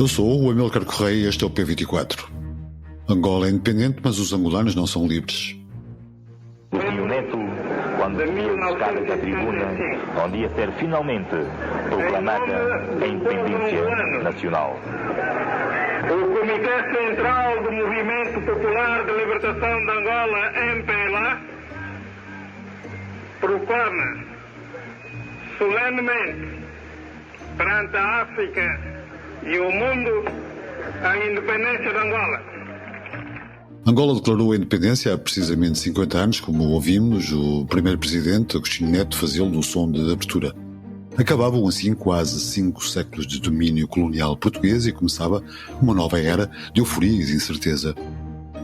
Eu sou o Amílcar Correia e este é o P24. Angola é independente, mas os angolanos não são livres. O Rio Neto, quando subiu as escadas da tribuna, onde ia ser finalmente proclamada a independência nacional. O Comitê Central do Movimento Popular de Libertação de Angola, MPLA, proclama solenemente perante a África e o mundo a independência de Angola. Angola declarou a independência há precisamente 50 anos, como ouvimos o primeiro presidente, Agostinho Neto, fazê-lo no som de abertura. Acabavam assim quase 5 séculos de domínio colonial português e começava uma nova era de euforia e de incerteza.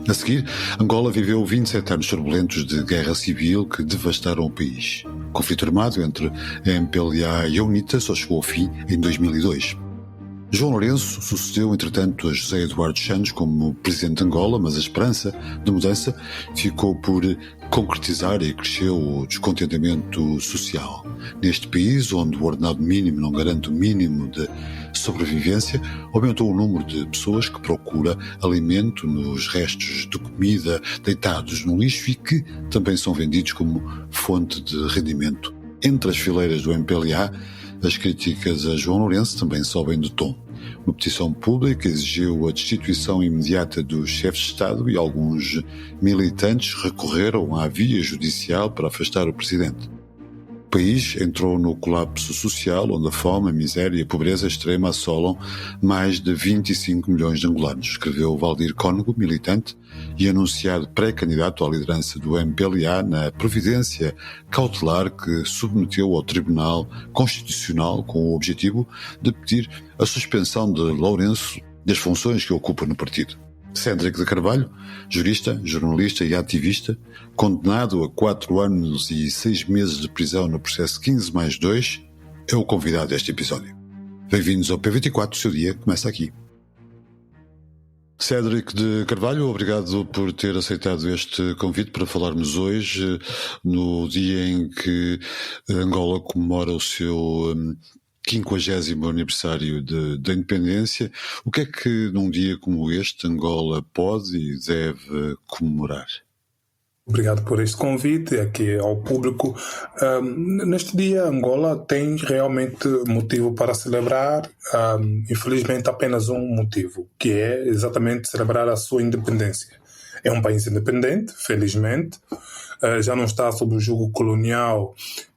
A seguir, Angola viveu 27 anos turbulentos de guerra civil que devastaram o país. O conflito armado entre a MPLA e a UNITA só chegou ao fim em 2002. João Lourenço sucedeu, entretanto, a José Eduardo Santos como presidente de Angola, mas a esperança de mudança ficou por concretizar e cresceu o descontentamento social. Neste país, onde o ordenado mínimo não garante o mínimo de sobrevivência, aumentou o número de pessoas que procura alimento nos restos de comida deitados no lixo e que também são vendidos como fonte de rendimento. Entre as fileiras do MPLA, as críticas a João Lourenço também sobem de tom. Uma petição pública exigiu a destituição imediata dos chefes de Estado e alguns militantes recorreram à via judicial para afastar o presidente. O país entrou no colapso social, onde a fome, a miséria e a pobreza extrema assolam mais de 25 milhões de angolanos, escreveu Valdir Cónego, militante e anunciado pré-candidato à liderança do MPLA na providência cautelar que submeteu ao Tribunal Constitucional com o objetivo de pedir a suspensão de Lourenço das funções que ocupa no partido. Cédric de Carvalho, jurista, jornalista e ativista, condenado a 4 anos e 6 meses de prisão no processo 15+2, é o convidado deste episódio. Bem-vindos ao P24, o seu dia começa aqui. Cédric de Carvalho, obrigado por ter aceitado este convite para falarmos hoje, no dia em que Angola comemora o seu 50º aniversário da independência. O que é que num dia como este Angola pode e deve comemorar? Obrigado por este convite aqui ao público. Neste dia Angola tem realmente motivo para celebrar, infelizmente apenas um motivo, que é exatamente celebrar a sua independência. É um país independente, felizmente, já não está sob o jugo colonial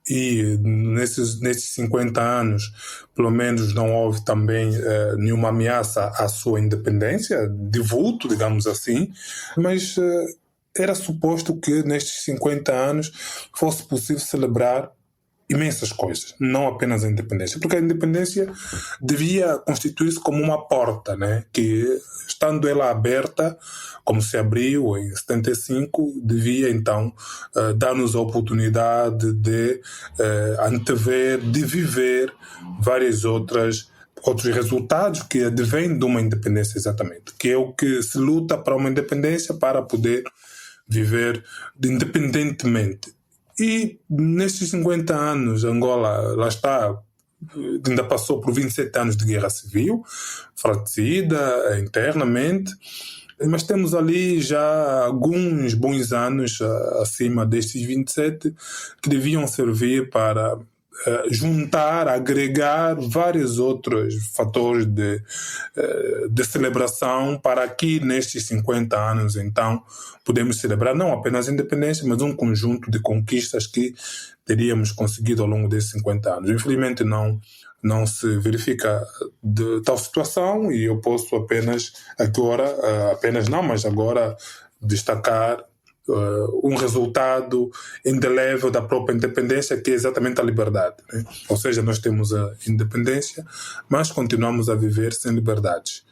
e nesses 50 anos, pelo menos, não houve também nenhuma ameaça à sua independência, de vulto, digamos assim, mas era suposto que nestes 50 anos fosse possível celebrar imensas coisas, não apenas a independência, porque a independência devia constituir-se como uma porta, né? Que, estando ela aberta, como se abriu em 75, devia então dar-nos a oportunidade de antever, de viver vários outros resultados que advêm de uma independência, exatamente, que é o que se luta para uma independência para poder viver independentemente. E nestes 50 anos, Angola, lá está, ainda passou por 27 anos de guerra civil, fratricida internamente, mas temos ali já alguns bons anos acima destes 27 que deviam servir para juntar, agregar vários outros fatores de celebração para que nestes 50 anos, então, podemos celebrar não apenas a independência, mas um conjunto de conquistas que teríamos conseguido ao longo desses 50 anos. Infelizmente não se verifica de tal situação e eu posso apenas agora destacar um resultado indelével da própria independência, que é exatamente a liberdade, né? Ou seja, nós temos a independência, mas continuamos a viver sem liberdades.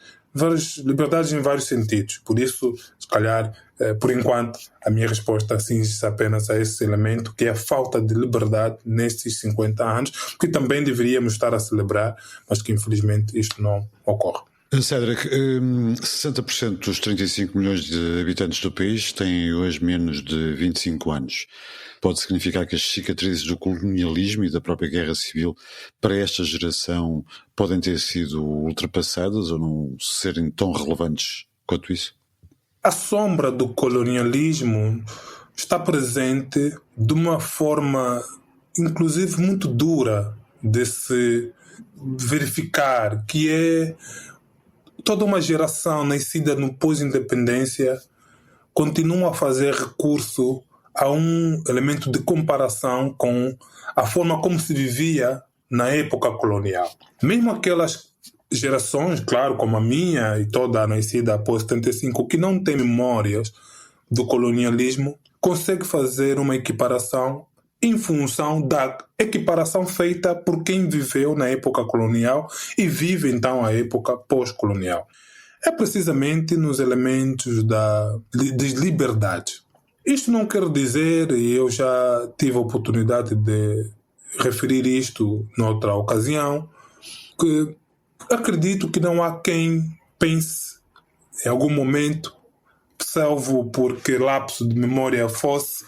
Liberdades em vários sentidos. Por isso, se calhar, por enquanto, a minha resposta cinge-se apenas a esse elemento, que é a falta de liberdade nestes 50 anos, que também deveríamos estar a celebrar, mas que infelizmente isto não ocorre. Cédric, 60% dos 35 milhões de habitantes do país têm hoje menos de 25 anos. Pode significar que as cicatrizes do colonialismo e da própria guerra civil para esta geração podem ter sido ultrapassadas ou não serem tão relevantes quanto isso? A sombra do colonialismo está presente de uma forma, inclusive, muito dura de se verificar, que é toda uma geração nascida no pós-independência continua a fazer recurso a um elemento de comparação com a forma como se vivia na época colonial. Mesmo aquelas gerações, claro, como a minha e toda a nascida após 75, que não tem memórias do colonialismo, consegue fazer uma equiparação em função da equiparação feita por quem viveu na época colonial e vive então a época pós-colonial. É precisamente nos elementos das liberdades. Isto não quer dizer, e eu já tive a oportunidade de referir isto noutra ocasião, que acredito que não há quem pense em algum momento, salvo porque lapso de memória fosse,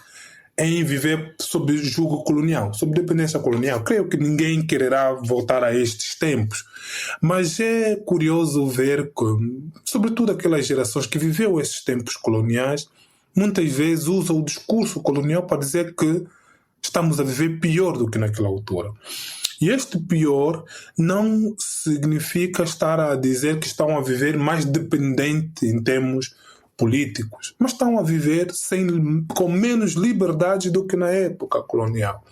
em viver sob jugo colonial, sob dependência colonial. Creio que ninguém quererá voltar a estes tempos. Mas é curioso ver que, sobretudo aquelas gerações que viveu esses tempos coloniais, muitas vezes usam o discurso colonial para dizer que estamos a viver pior do que naquela altura. E este pior não significa estar a dizer que estão a viver mais dependente em termos políticos, mas estão a viver com menos liberdade do que na época colonial.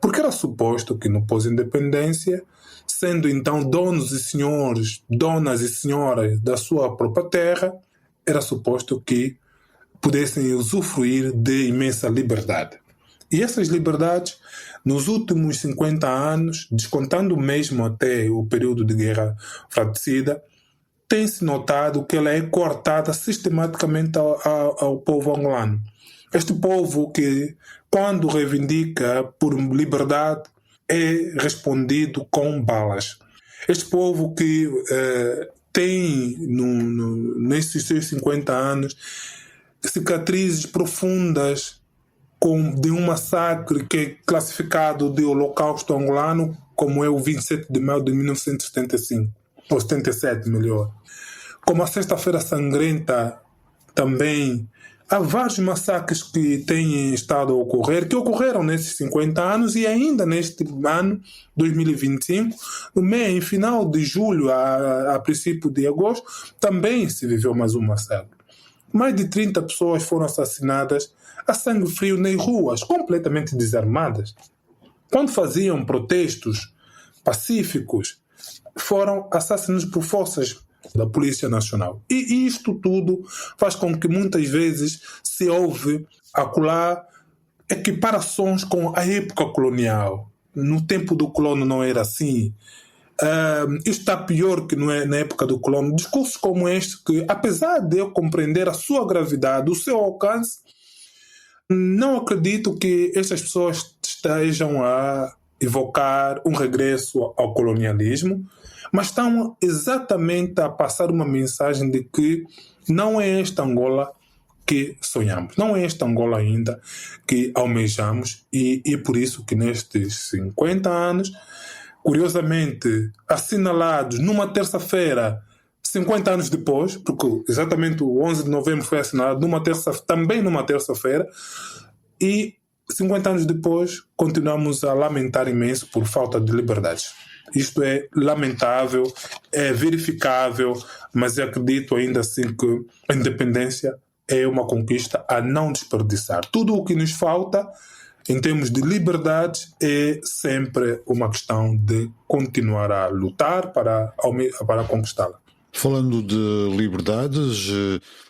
Porque era suposto que no pós-independência, sendo então donos e senhores, donas e senhoras da sua própria terra, era suposto que pudessem usufruir de imensa liberdade. E essas liberdades, nos últimos 50 anos, descontando mesmo até o período de guerra fratricida, tem-se notado que ela é cortada sistematicamente ao povo angolano. Este povo que, quando reivindica por liberdade, é respondido com balas. Este povo que tem, nesses seus 50 anos, cicatrizes profundas de um massacre que é classificado de holocausto angolano, como é o 27 de maio de 1975. Ou 77, melhor. Como a Sexta-feira Sangrenta também. Há vários massacres que têm estado a ocorrer, que ocorreram nesses 50 anos e ainda neste ano, 2025, em final de julho a princípio de agosto, também se viveu mais um massacre. Mais de 30 pessoas foram assassinadas a sangue frio nas ruas, completamente desarmadas. Quando faziam protestos pacíficos, foram assassinados por forças da Polícia Nacional. E isto tudo faz com que muitas vezes se ouve acolá equiparações com a época colonial. No tempo do colono não era assim. Isto está pior que na época do colono. Discursos como este que, apesar de eu compreender a sua gravidade, o seu alcance, não acredito que estas pessoas estejam a evocar um regresso ao colonialismo, mas estão exatamente a passar uma mensagem de que não é esta Angola que sonhamos, não é esta Angola ainda que almejamos, e é por isso que nestes 50 anos, curiosamente assinalados numa terça-feira, 50 anos depois, porque exatamente o 11 de novembro foi assinalado também numa terça-feira, e 50 anos depois continuamos a lamentar imenso por falta de liberdades. Isto é lamentável, é verificável, mas eu acredito ainda assim que a independência é uma conquista a não desperdiçar. Tudo o que nos falta em termos de liberdade é sempre uma questão de continuar a lutar para conquistá-la. Falando de liberdades,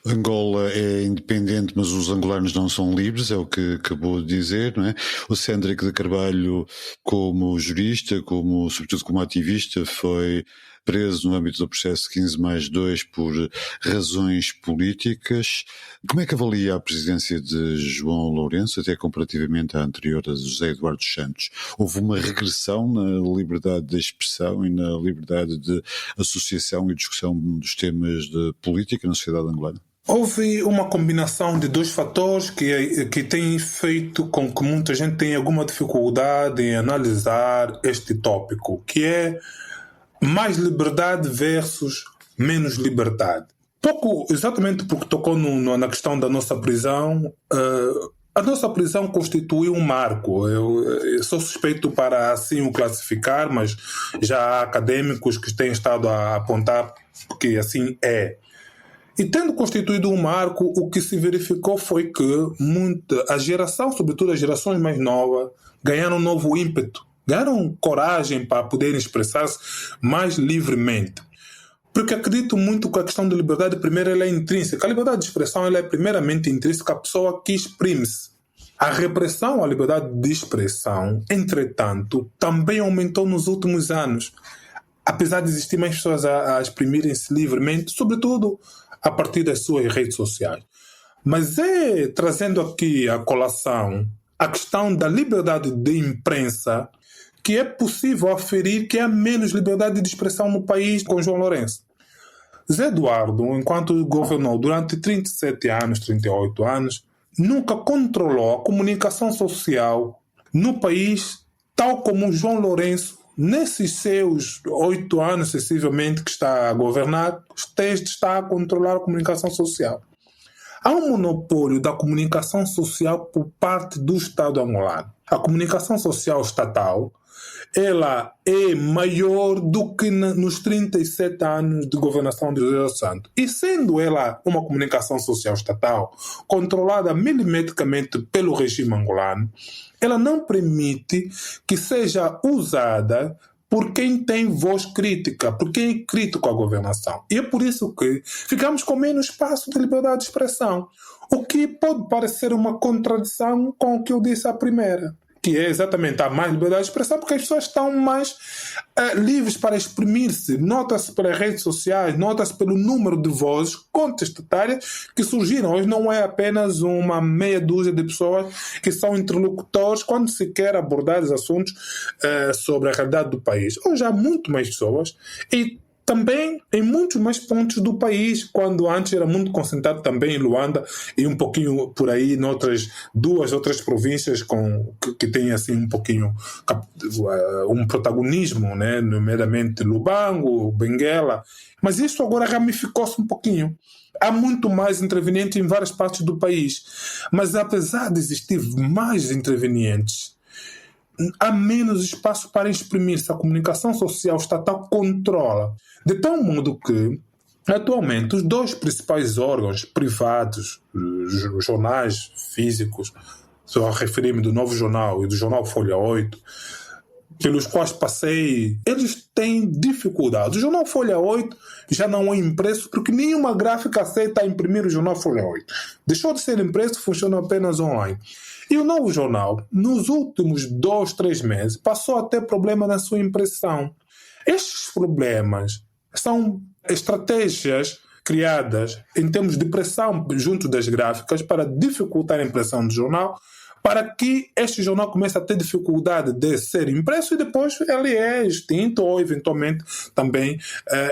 Angola é independente, mas os angolanos não são livres, é o que acabou de dizer, não é? O Cédric de Carvalho, como jurista, sobretudo como ativista, foi preso no âmbito do processo 15+2 por razões políticas. Como é que avalia a presidência de João Lourenço, até comparativamente à anterior, a José Eduardo Santos? Houve uma regressão na liberdade de expressão e na liberdade de associação e discussão dos temas de política na sociedade angolana? Houve uma combinação de dois fatores que tem feito com que muita gente tenha alguma dificuldade em analisar este tópico, que é mais liberdade versus menos liberdade. Exatamente porque tocou na questão da nossa prisão, a nossa prisão constitui um marco. Eu sou suspeito para assim o classificar, mas já há académicos que têm estado a apontar que assim é. E tendo constituído um marco, o que se verificou foi que a geração, sobretudo as gerações mais novas, ganharam um novo ímpeto, ganharam coragem para poderem expressar-se mais livremente. Porque acredito muito que a questão da liberdade, primeiro, ela é intrínseca. A liberdade de expressão ela é primeiramente intrínseca à pessoa que exprime-se. A repressão à liberdade de expressão, entretanto, também aumentou nos últimos anos. Apesar de existir mais pessoas a exprimirem-se livremente, sobretudo a partir das suas redes sociais. Mas trazendo aqui a colação a questão da liberdade de imprensa, que é possível aferir que há menos liberdade de expressão no país com João Lourenço. Zé Eduardo, enquanto governou durante 37 anos, 38 anos, nunca controlou a comunicação social no país, tal como João Lourenço, nesses seus 8 anos, sensivelmente, que está a governar, está a controlar a comunicação social. Há um monopólio da comunicação social por parte do Estado angolano. A comunicação social estatal, ela é maior do que nos 37 anos de governação de José dos Santos. E sendo ela uma comunicação social estatal, controlada milimetricamente pelo regime angolano, ela não permite que seja usada por quem tem voz crítica, por quem é crítico à governação. E é por isso que ficamos com menos espaço de liberdade de expressão, o que pode parecer uma contradição com o que eu disse à primeira, que é exatamente a mais liberdade de expressão, porque as pessoas estão mais livres para exprimir-se. Nota-se pelas redes sociais, nota-se pelo número de vozes contestatárias que surgiram. Hoje não é apenas uma meia dúzia de pessoas que são interlocutores quando se quer abordar os assuntos sobre a realidade do país. Hoje há muito mais pessoas e também em muitos mais pontos do país, quando antes era muito concentrado também em Luanda e um pouquinho por aí noutras 2 outras províncias que têm assim um pouquinho um protagonismo, né? Nomeadamente Lubango, Benguela. Mas isso agora ramificou-se um pouquinho. Há muito mais intervenientes em várias partes do país. Mas apesar de existir mais intervenientes, há menos espaço para exprimir-se. A comunicação social estatal controla. De tal modo que, atualmente, os 2 principais órgãos privados, os jornais físicos, estou a referir-me do Novo Jornal e do Jornal Folha 8, pelos quais passei, eles têm dificuldade. O Jornal Folha 8 já não é impresso porque nenhuma gráfica aceita imprimir o Jornal Folha 8. Deixou de ser impresso, funciona apenas online. E o Novo Jornal, nos últimos 2, 3 meses, passou a ter problema na sua impressão. Estes problemas são estratégias criadas em termos de pressão junto das gráficas para dificultar a impressão do jornal, para que este jornal comece a ter dificuldade de ser impresso e depois ele é extinto ou eventualmente também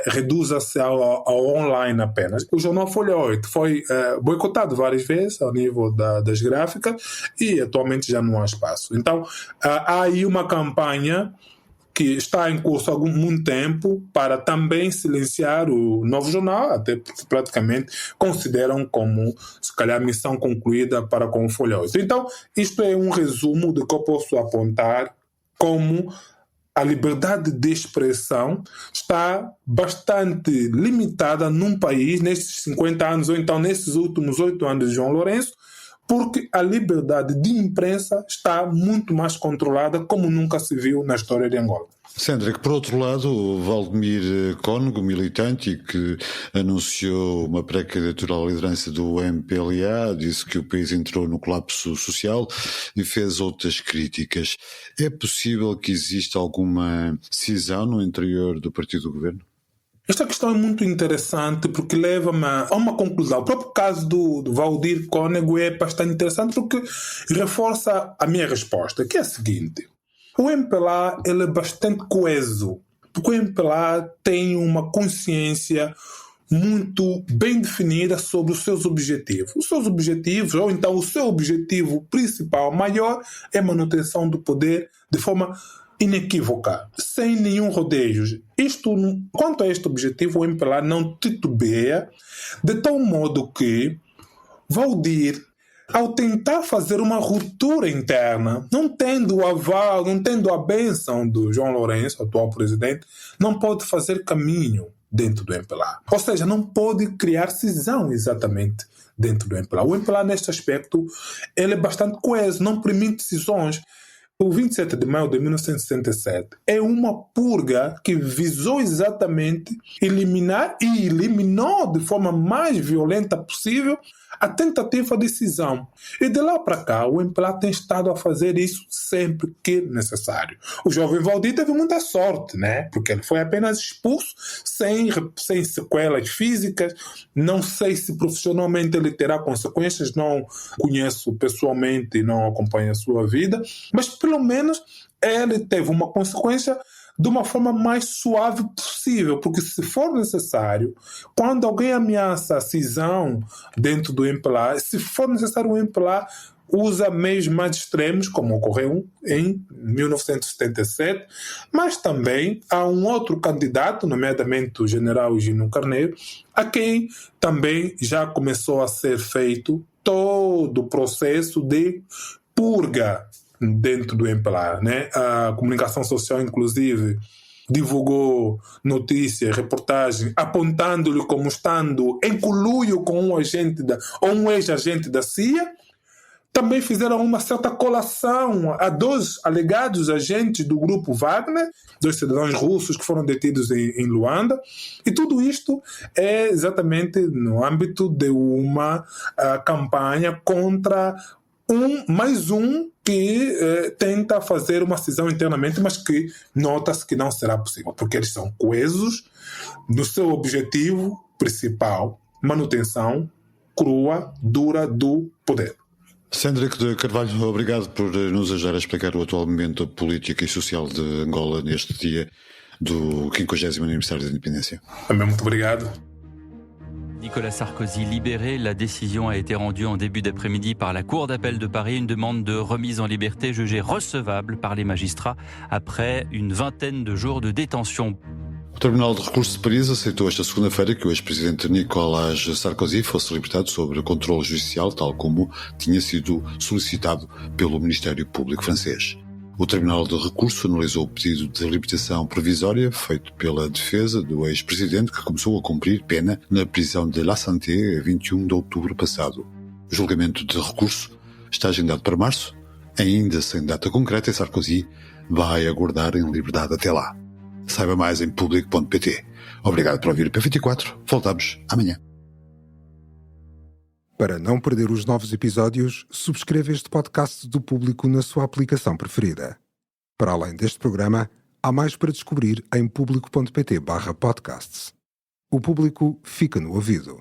reduza-se ao online apenas. O jornal Folha 8 foi boicotado várias vezes ao nível das gráficas e atualmente já não há espaço. Então há aí uma campanha que está em curso há muito tempo para também silenciar o Novo Jornal, até porque praticamente consideram como, se calhar, missão concluída para com o Folha 8. Então, isto é um resumo do que eu posso apontar como a liberdade de expressão está bastante limitada num país, nesses 50 anos, ou então nesses últimos 8 anos de João Lourenço, porque a liberdade de imprensa está muito mais controlada, como nunca se viu na história de Angola. Sandra, que por outro lado, o Valdemir Cónego, militante e que anunciou uma pré-candidatura à liderança do MPLA, disse que o país entrou no colapso social e fez outras críticas. É possível que exista alguma cisão no interior do partido do governo? Esta questão é muito interessante porque leva-me a uma conclusão. O próprio caso do Valdir Cónego é bastante interessante porque reforça a minha resposta, que é a seguinte. O MPLA ele é bastante coeso, porque o MPLA tem uma consciência muito bem definida sobre os seus objetivos. Os seus objetivos, ou então o seu objetivo principal, maior, é a manutenção do poder de forma inequívoca, sem nenhum rodeio. Quanto a este objetivo, o MPLA não titubeia, de tal modo que Valdir, ao tentar fazer uma ruptura interna, não tendo o aval, não tendo a bênção do João Lourenço, atual presidente, não pode fazer caminho dentro do MPLA. Ou seja, não pode criar cisão exatamente dentro do MPLA. O MPLA, neste aspecto, ele é bastante coeso, não permite cisões. O 27 de maio de 1967 é uma purga que visou exatamente eliminar e eliminou de forma mais violenta possível a tentativa de cisão. E de lá para cá, o MPLA tem estado a fazer isso sempre que necessário. O jovem Valdir teve muita sorte, né? Porque ele foi apenas expulso, sem sequelas físicas. Não sei se profissionalmente ele terá consequências, não conheço pessoalmente e não acompanho a sua vida, mas pelo menos ele teve uma consequência de uma forma mais suave possível, porque se for necessário, quando alguém ameaça a cisão dentro do MPLA, se for necessário o MPLA usa meios mais extremos, como ocorreu em 1977, mas também há um outro candidato, nomeadamente o general Gino Carneiro, a quem também já começou a ser feito todo o processo de purga dentro do MPLA, né? A comunicação social, inclusive, divulgou notícias, reportagens, apontando-lhe como estando em conluio com um ex-agente da CIA. Também fizeram uma certa colação a 2 alegados agentes do grupo Wagner, 2 cidadãos russos que foram detidos em Luanda. E tudo isto é exatamente no âmbito de uma campanha contra mais um que tenta fazer uma cisão internamente, mas que nota-se que não será possível, porque eles são coesos no seu objetivo principal, manutenção crua, dura do poder. Cédric de Carvalho, obrigado por nos ajudar a explicar o atual momento político e social de Angola neste dia do 50º aniversário da independência. Também muito obrigado. Nicolas Sarkozy libéré, la décision a été rendue en début d'après-midi par la Cour d'appel de Paris, une demande de remise en liberté jugée recevable par les magistrats après une vingtaine de jours de détention. O Tribunal de Recursos de Paris aceitou esta segunda-feira que o ex-presidente Nicolas Sarkozy fosse libertado sob controle judicial, tal como tinha sido solicitado pelo Ministério Público francês. O Tribunal de Recursos analisou o pedido de libertação provisória feito pela defesa do ex-presidente, que começou a cumprir pena na prisão de La Santé a 21 de outubro passado. O julgamento de recurso está agendado para março, ainda sem data concreta, e Sarkozy vai aguardar em liberdade até lá. Saiba mais em público.pt. Obrigado por ouvir o P24. Voltamos amanhã. Para não perder os novos episódios, subscreva este podcast do Público na sua aplicação preferida. Para além deste programa, há mais para descobrir em público.pt/podcasts. O Público fica no ouvido.